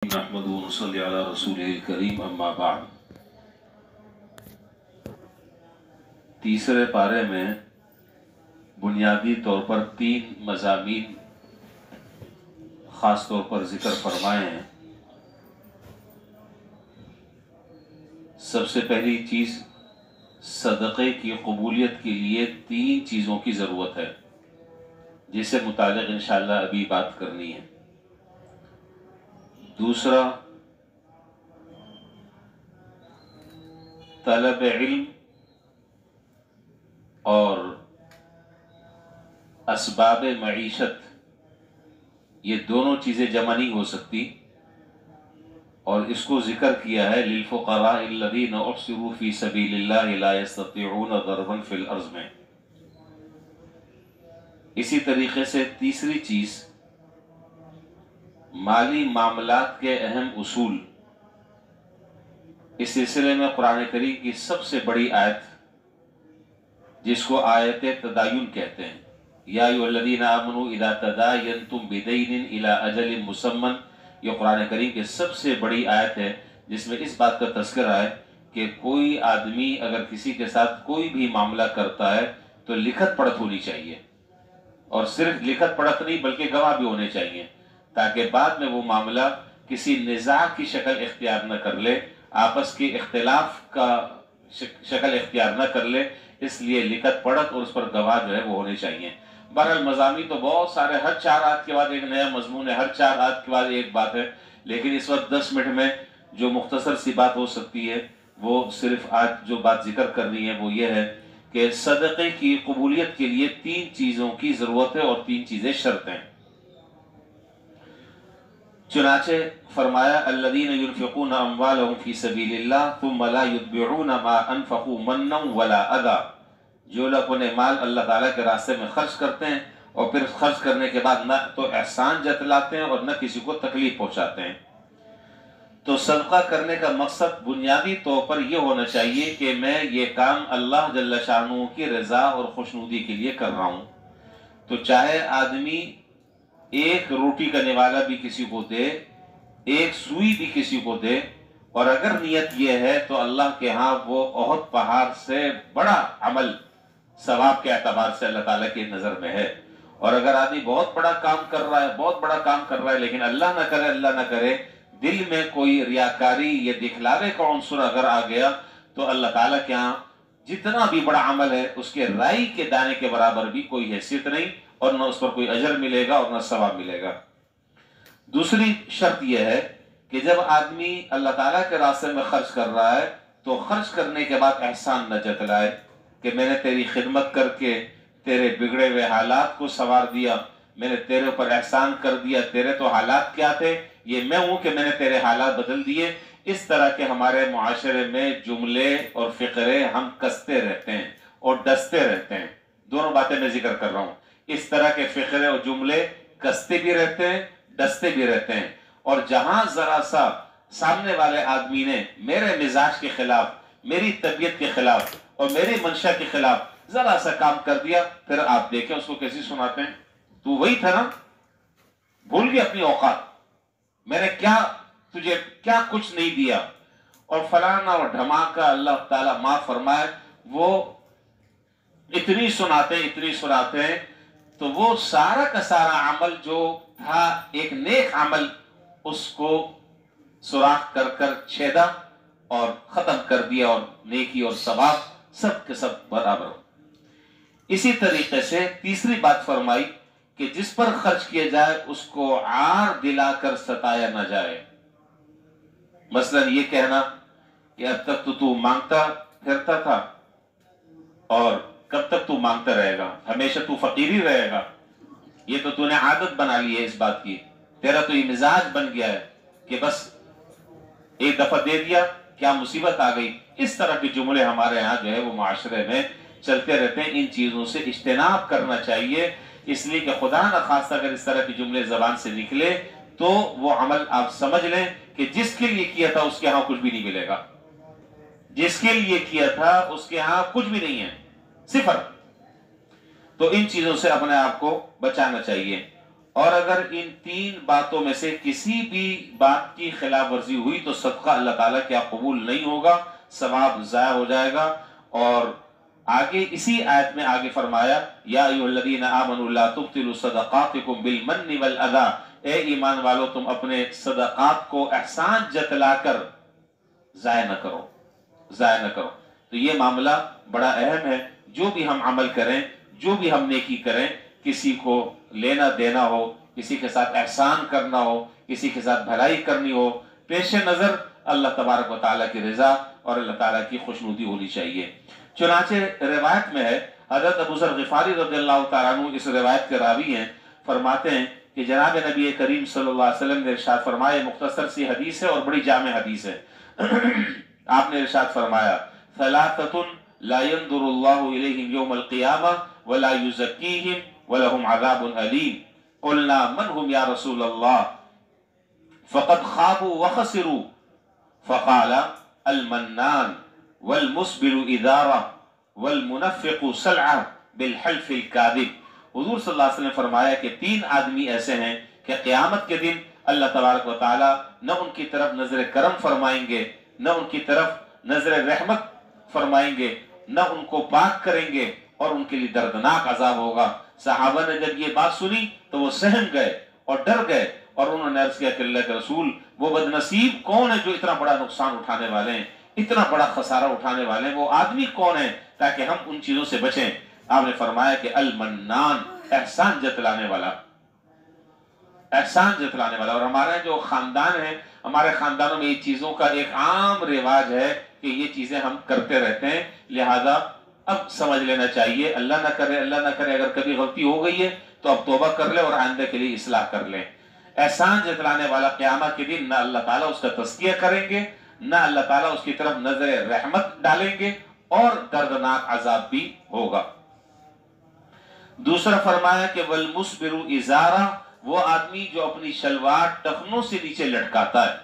نحمدہ و نصلی علی رسولہ الکریم اما بعد۔ تیسرے پارے میں بنیادی طور پر 3 مضامین خاص طور پر ذکر فرمائے ہیں۔ سب سے پہلی چیز، صدقے کی قبولیت کے لیے 3 چیزوں کی ضرورت ہے، جس سے متعلق انشاءاللہ ابھی بات کرنی ہے۔ دوسرا، طلب علم اور اسباب معیشت، یہ دونوں چیزیں جمع نہیں ہو سکتی، اور اس کو ذکر کیا ہے للفقراء الذین احصروا فی سبیل اللہ لا یستطیعون ضربا فی الارض میں۔ اسی طریقے سے تیسری چیز، مالی معاملات کے اہم اصول۔ اس سلسلے میں قرآن کریم کی سب سے بڑی آیت، جس کو آیت تداین کہتے ہیں، یا ایھا الذین آمنوا اذا تداینتم بدین الی اجل مسمى، یہ قرآن کریم کی سب سے بڑی آیت ہے، جس میں اس بات کا تذکرہ ہے کہ کوئی آدمی اگر کسی کے ساتھ کوئی بھی معاملہ کرتا ہے تو لکھت پڑھت ہونی چاہیے، اور صرف لکھت پڑھت نہیں بلکہ گواہ بھی ہونے چاہیے، تاکہ بعد میں وہ معاملہ کسی نزاع کی شکل اختیار نہ کر لے، آپس کے اختلاف کا شکل اختیار نہ کر لے۔ اس لیے لکھت پڑھت اور اس پر گواہ جو ہے وہ ہونے چاہیے۔ بہرحال مضامین تو بہت سارے، ہر 4 آیت کے بعد ایک نیا مضمون ہے، ہر 4 آیت کے بعد ایک بات ہے، لیکن اس وقت 10 منٹ میں جو مختصر سی بات ہو سکتی ہے، وہ صرف آج جو بات ذکر کرنی ہے وہ یہ ہے کہ صدقے کی قبولیت کے لیے 3 چیزوں کی ضرورت ہے، اور 3 چیزیں شرط ہیں۔ چنانچہ فرمایا الذین ينفقون اموالهم فی سبیل اللہ ثم لا یتبعون ما انفقوا منا ولا اذی، جو لوگ اپنے مال اللہ تعالیٰ کے راستے میں خرچ کرتے ہیں اور پھر خرچ کرنے کے بعد نہ تو احسان جتلاتے ہیں اور نہ کسی کو تکلیف پہنچاتے ہیں۔ تو صدقہ کرنے کا مقصد بنیادی طور پر یہ ہونا چاہیے کہ میں یہ کام اللہ جل شانہ کی رضا اور خوشنودی کے لیے کر رہا ہوں۔ تو چاہے آدمی ایک روٹی کا نوالا بھی کسی کو دے، ایک سوئی بھی کسی کو دے، اور اگر نیت یہ ہے تو اللہ کے ہاں وہ احد پہاڑ سے بڑا عمل ثواب کے اعتبار سے اللہ تعالیٰ کی نظر میں ہے۔ اور اگر آدمی بہت بڑا کام کر رہا ہے، بہت بڑا کام کر رہا ہے، لیکن اللہ نہ کرے دل میں کوئی ریاکاری یا دکھلاوے کا عنصر اگر آ گیا تو اللہ تعالیٰ کے ہاں جتنا بھی بڑا عمل ہے اس کے رائی کے دانے کے برابر بھی کوئی حیثیت نہیں، اور نہ اس پر کوئی اجر ملے گا اور نہ ثواب ملے گا۔ دوسری شرط یہ ہے کہ جب آدمی اللہ تعالیٰ کے راستے میں خرچ کر رہا ہے تو خرچ کرنے کے بعد احسان نہ جتلائے کہ میں نے تیری خدمت کر کے تیرے بگڑے ہوئے حالات کو سنوار دیا، میں نے تیرے اوپر احسان کر دیا، تیرے تو حالات کیا تھے، یہ میں ہوں کہ میں نے تیرے حالات بدل دیے۔ اس طرح کے ہمارے معاشرے میں جملے اور فقرے ہم کستے رہتے ہیں اور ڈستے رہتے ہیں، دونوں باتیں میں ذکر کر رہا ہوں۔ اس طرح کے فقرے اور جملے کستے بھی رہتے ہیں، ڈستے بھی رہتے ہیں، اور جہاں ذرا سا سامنے والے آدمی نے میرے مزاج کے خلاف، میری طبیعت کے خلاف اور میری منشا کے خلاف ذرا سا کام کر دیا، پھر آپ دیکھیں اس کو کیسی سناتے ہیں، تو وہی تھا نا، بھول گیا اپنی اوقات، میں نے تجھے کیا کچھ نہیں دیا، اور فلانا اور دھماکہ اللہ تعالیٰ معاف فرمائے، وہ اتنی سناتے ہیں، تو وہ سارا کا سارا عمل جو تھا ایک نیک عمل، اس کو سوراخ کر کر چھیدا اور ختم کر دیا، اور نیکی اور ثواب سب کے سب برابر ہو۔ اسی طریقے سے تیسری بات فرمائی کہ جس پر خرچ کیا جائے اس کو عار دلا کر ستایا نہ جائے۔ مثلا یہ کہنا کہ اب تک تو مانگتا پھرتا تھا، اور کب تک تو مانگتا رہے گا، ہمیشہ تو فقیر ہی رہے گا، یہ تو نے عادت بنا لی ہے اس بات کی، تیرا تو یہ مزاج بن گیا ہے کہ بس ایک دفعہ دے دیا کیا مصیبت آ گئی۔ اس طرح کے جملے ہمارے ہاں جو ہے وہ معاشرے میں چلتے رہتے ہیں۔ ان چیزوں سے اجتناب کرنا چاہیے، اس لیے کہ خدا نہ خواستہ اگر اس طرح کے جملے زبان سے نکلے تو وہ عمل آپ سمجھ لیں کہ جس کے لیے کیا تھا اس کے ہاں کچھ بھی نہیں ملے گا، جس کے لیے کیا تھا اس کے ہاں کچھ بھی نہیں ہے، صفر۔ تو ان چیزوں سے اپنے آپ کو بچانا چاہیے۔ اور اگر ان 3 باتوں میں سے کسی بھی بات کی خلاف ورزی ہوئی تو صدقہ اللہ تعالیٰ کیا قبول نہیں ہوگا، ثواب ضائع ہو جائے گا۔ اور آگے اسی آیت میں آگے فرمایا یا ایھا الذین آمنوا لا تبطلوا صدقاتکم بالمن والاذی، اے ایمان والو تم اپنے صدقات کو احسان جتلا کر ضائع نہ کرو، ضائع نہ کرو۔ تو یہ معاملہ بڑا اہم ہے، جو بھی ہم عمل کریں، جو بھی ہم نیکی کریں، کسی کو لینا دینا ہو، کسی کے ساتھ احسان کرنا ہو، کسی کے ساتھ بھلائی کرنی ہو، پیش نظر اللہ تبارک و تعالیٰ کی رضا اور اللہ تعالیٰ کی خوشنودی ہونی چاہیے۔ چنانچہ روایت میں ہے، حضرت ابو ذر غفاری رضی اللہ تعالیٰ عنہ اس روایت کے راوی ہیں، فرماتے ہیں کہ جناب نبی کریم صلی اللہ علیہ وسلم نے ارشاد فرمایا، مختصر سی حدیث ہے اور بڑی جامع حدیث ہے۔ آپ نے ارشاد فرمایا ثلاثۃ لا ينظر اللہ الیہم یوم القیامہ ولا یزکیہم ولہم عذاب علیم، قلنا من هم یا رسول اللہ فقد خابوا وخسروا، فقال المنان والمسبل ادارہ والمنفق سلعہ بالحلف الکاذب۔ حضور صلی اللہ علیہ وسلم نے فرمایا کہ 3 آدمی ایسے ہیں کہ قیامت کے دن اللہ تبارک و تعالی نہ ان کی طرف نظر کرم فرمائیں گے، نہ ان کی طرف نظر رحمت فرمائیں گے، نہ ان کو پاک کریں گے، اور ان کے لیے دردناک عذاب ہوگا۔ صحابہ نے جب یہ بات سنی تو وہ سہم گئے اور ڈر گئے، اور انہوں نے عرض کیا کہ اللہ کے رسول، وہ بدنصیب کون ہے جو اتنا بڑا نقصان اٹھانے والے ہیں، اتنا بڑا خسارہ اٹھانے والے ہیں، وہ آدمی کون ہے تاکہ ہم ان چیزوں سے بچیں؟ آپ نے فرمایا کہ المنان، احسان جتلانے والا، احسان جتلانے والا۔ اور ہمارے جو خاندان ہیں، ہمارے خاندانوں میں یہ چیزوں کا ایک عام رواج ہے کہ یہ چیزیں ہم کرتے رہتے ہیں، لہذا اب سمجھ لینا چاہیے، اللہ نہ کرے، اللہ نہ کرے اگر کبھی غلطی ہو گئی ہے تو اب توبہ کر لے اور آئندہ کے لیے اصلاح کر لیں۔ احسان جتلانے والا قیامت کے دن نہ اللہ تعالیٰ اس کا تزکیہ کریں گے، نہ اللہ تعالیٰ اس کی طرف نظر رحمت ڈالیں گے، اور دردناک عذاب بھی ہوگا۔ دوسرا فرمایا کہ والمسبر ازارہ، وہ آدمی جو اپنی شلوار ٹخنوں سے نیچے لٹکاتا ہے،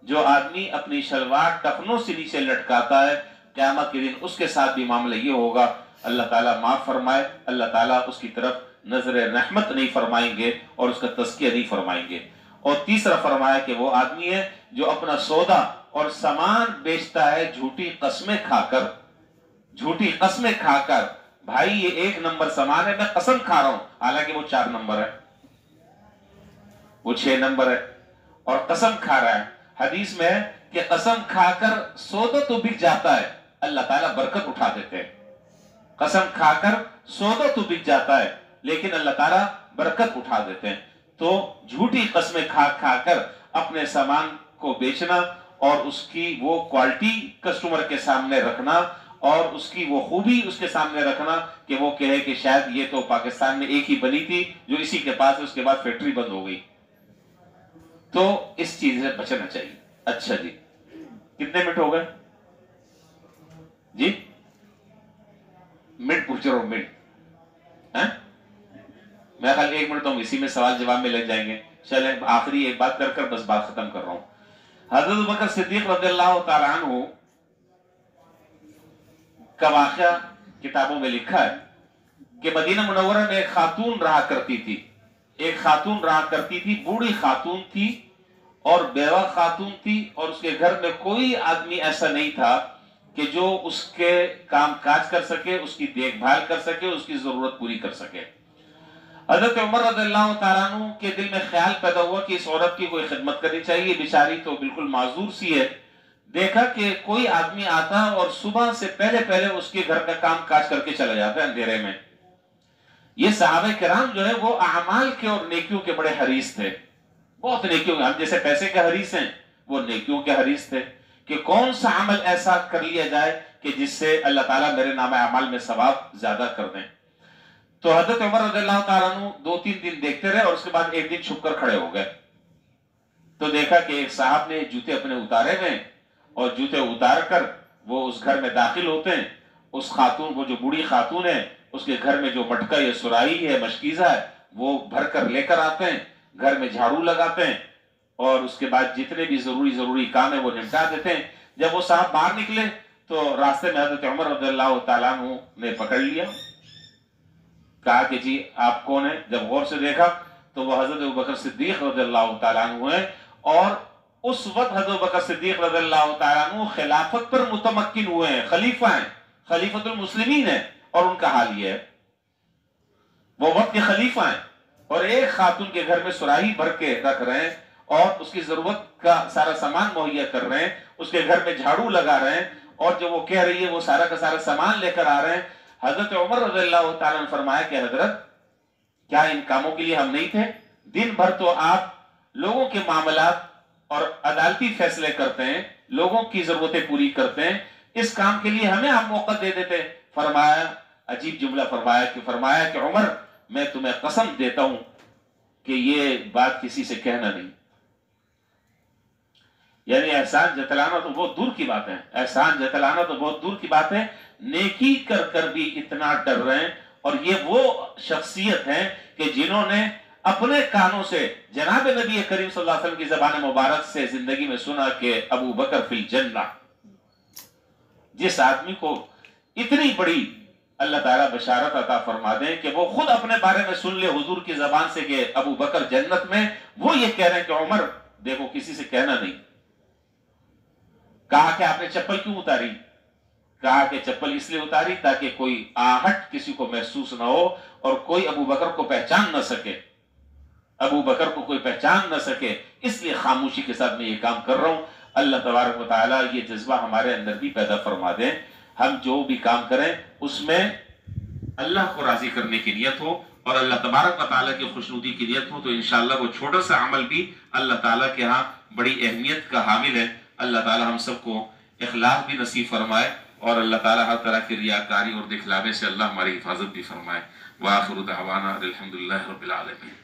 جو آدمی اپنی شلوار ٹخنوں سے نیچے لٹکاتا ہے، قیامت کے دن اس کے ساتھ بھی معاملہ یہ ہوگا، اللہ تعالیٰ معاف فرمائے، اللہ تعالیٰ اس کی طرف نظر رحمت نہیں فرمائیں گے اور اس کا تزکیہ نہیں فرمائیں گے۔ اور تیسرا فرمایا کہ وہ آدمی ہے جو اپنا سودا اور سامان بیچتا ہے جھوٹی قسمیں کھا کر، جھوٹی قسمیں کھا کر، بھائی یہ 1 نمبر سامان ہے، میں قسم کھا رہا ہوں، حالانکہ وہ 4 نمبر ہے، وہ 6 نمبر ہے، اور قسم کھا رہا ہے۔ حدیث میں ہے کہ قسم کھا کر سودا تو بک جاتا ہے، اللہ تعالیٰ برکت اٹھا دیتے ہیں۔ قسم کھا کر سودا تو بک جاتا ہے لیکن اللہ تعالیٰ برکت اٹھا دیتے ہیں۔ تو جھوٹی قسمیں کھا کھا کر اپنے سامان کو بیچنا اور اس کی وہ کوالٹی کسٹمر کے سامنے رکھنا اور اس کی وہ خوبی اس کے سامنے رکھنا کہ وہ کہے کہ شاید یہ تو پاکستان میں ایک ہی بنی تھی جو اسی کے پاس، اس کے بعد فیکٹری بند ہو گئی، تو اس چیز سے بچنا چاہیے۔ اچھا جی، کتنے منٹ ہو گئے جی؟ منٹ پوچھ رہا ہوں، منٹ، میں خیال 1 منٹ تو ہم اسی میں سوال جواب میں لگ جائیں گے۔ چلیں آخری ایک بات کر کر بس بات ختم کر رہا ہوں۔ حضرت ابوبکر صدیق رضی اللہ تعالیٰ عنہ کا واقعہ کتابوں میں لکھا ہے کہ مدینہ منورہ میں ایک خاتون رہا کرتی تھی، ایک خاتون رہا کرتی تھی، بوڑھی خاتون تھی اور بیوہ خاتون تھی، اور اس کے گھر میں کوئی آدمی ایسا نہیں تھا کہ جو اس کے کام کاج کر سکے، اس کی دیکھ بھال کر سکے، اس کی ضرورت پوری کر سکے۔ حضرت عمر رضی اللہ تعالیٰ عنہ کے دل میں خیال پیدا ہوا کہ اس عورت کی کوئی خدمت کرنی چاہیے، بیچاری تو بالکل معذور سی ہے۔ دیکھا کہ کوئی آدمی آتا اور صبح سے پہلے پہلے اس کے گھر کا کام کاج کر کے چلا جاتا ہے اندھیرے میں۔ یہ صحابہ کرام جو ہے وہ اعمال کے اور نیکیوں کے بڑے حریص تھے، بہت نیکیوں کے، ہم جیسے پیسے کے حریص ہیں، وہ نیکیوں کے حریص تھے کہ کون سا عمل ایسا کر لیا جائے کہ جس سے اللہ تعالیٰ میرے نام اعمال میں ثواب زیادہ کر دیں۔ تو حضرت عمر رضی اللہ تعالیٰ عنہ 2-3 دن دیکھتے رہے اور اس کے بعد ایک دن چھپ کر کھڑے ہو گئے، تو دیکھا کہ ایک صاحب نے جوتے اپنے اتارے ہوئے اور جوتے اتار کر وہ اس گھر میں داخل ہوتے ہیں، اس خاتون، وہ جو بوڑھی خاتون ہے، اس کے گھر میں جو مٹکا یا سرائی ہے، مشکیزہ ہے، وہ بھر کر لے کر آتے ہیں، گھر میں جھاڑو لگاتے ہیں اور اس کے بعد جتنے بھی ضروری کام ہے وہ نمٹا دیتے ہیں۔ جب وہ صاحب باہر نکلے تو راستے میں حضرت عمر رضی اللہ تعالیٰ عنہ نے پکڑ لیا، کہا کہ جی آپ کون ہیں؟ جب غور سے دیکھا تو وہ حضرت ابوبکر صدیق رضی اللہ تعالیٰ عنہ ہیں، اور اس وقت حضرت ابوبکر صدیق رضی اللہ تعالیٰ عنہ خلافت پر متمکن ہوئے ہیں، خلیفہ ہیں، خلیفۃ المسلمین ہیں، اور ان کا حال یہ ہے وہ وقت کے خلیفہ ہیں، اور ایک خاتون کے گھر میں سراہی بھر کے رکھ رہے ہیں اور اس کی ضرورت کا سارا سامان مہیا کر رہے ہیں، اس کے گھر میں جھاڑو لگا رہے ہیں، اور جو وہ کہہ رہی ہے وہ سارا کا سارا سامان لے کر آ رہے ہیں۔ حضرت عمر رضی اللہ تعالیٰ نے فرمایا کہ حضرت کیا ان کاموں کے لیے ہم نہیں تھے؟ دن بھر تو آپ لوگوں کے معاملات اور عدالتی فیصلے کرتے ہیں، لوگوں کی ضرورتیں پوری کرتے ہیں، اس کام کے لیے ہمیں آپ موقع دے دیتے۔ فرمایا، عجیب جملہ فرمایا کہ عمر میں تمہیں قسم دیتا ہوں کہ یہ بات کسی سے کہنا نہیں۔ یعنی احسان جتلانا تو بہت دور کی بات ہے، احسان جتلانا تو بہت دور کی بات ہے، نیکی کر کر بھی اتنا ڈر رہے ہیں۔ اور یہ وہ شخصیت ہیں کہ جنہوں نے اپنے کانوں سے جناب نبی کریم صلی اللہ علیہ وسلم کی زبان مبارک سے زندگی میں سنا کہ ابو بکر فی الجنہ۔ جس آدمی کو اتنی بڑی اللہ تعالیٰ بشارت عطا فرما دیں کہ وہ خود اپنے بارے میں سن لے حضور کی زبان سے کہ ابو بکر جنت میں، وہ یہ کہہ رہے ہیں کہ عمر دیکھو کسی سے کہنا نہیں۔ کہا کہ آپ نے چپل کیوں اتاری؟ کہا کہ چپل اس لیے اتاری تاکہ کوئی آہٹ کسی کو محسوس نہ ہو اور کوئی ابو بکر کو پہچان نہ سکے، ابو بکر کو کوئی پہچان نہ سکے، اس لیے خاموشی کے ساتھ میں یہ کام کر رہا ہوں۔ اللہ تبارک و تعالیٰ یہ جذبہ ہمارے اندر بھی پیدا فرما دیں، ہم جو بھی کام کریں اس میں اللہ کو راضی کرنے کی نیت ہو اور اللہ تبارک و تعالیٰ کی خوشنودی کی نیت ہو، تو انشاءاللہ وہ چھوٹا سا عمل بھی اللہ تعالیٰ کے ہاں بڑی اہمیت کا حامل ہے۔ اللہ تعالیٰ ہم سب کو اخلاص بھی نصیب فرمائے، اور اللہ تعالیٰ ہر طرح کی ریاکاری اور دکھلاوے سے اللہ ہماری حفاظت بھی فرمائے۔ وآخر دعوانا الحمدللہ رب العالمین۔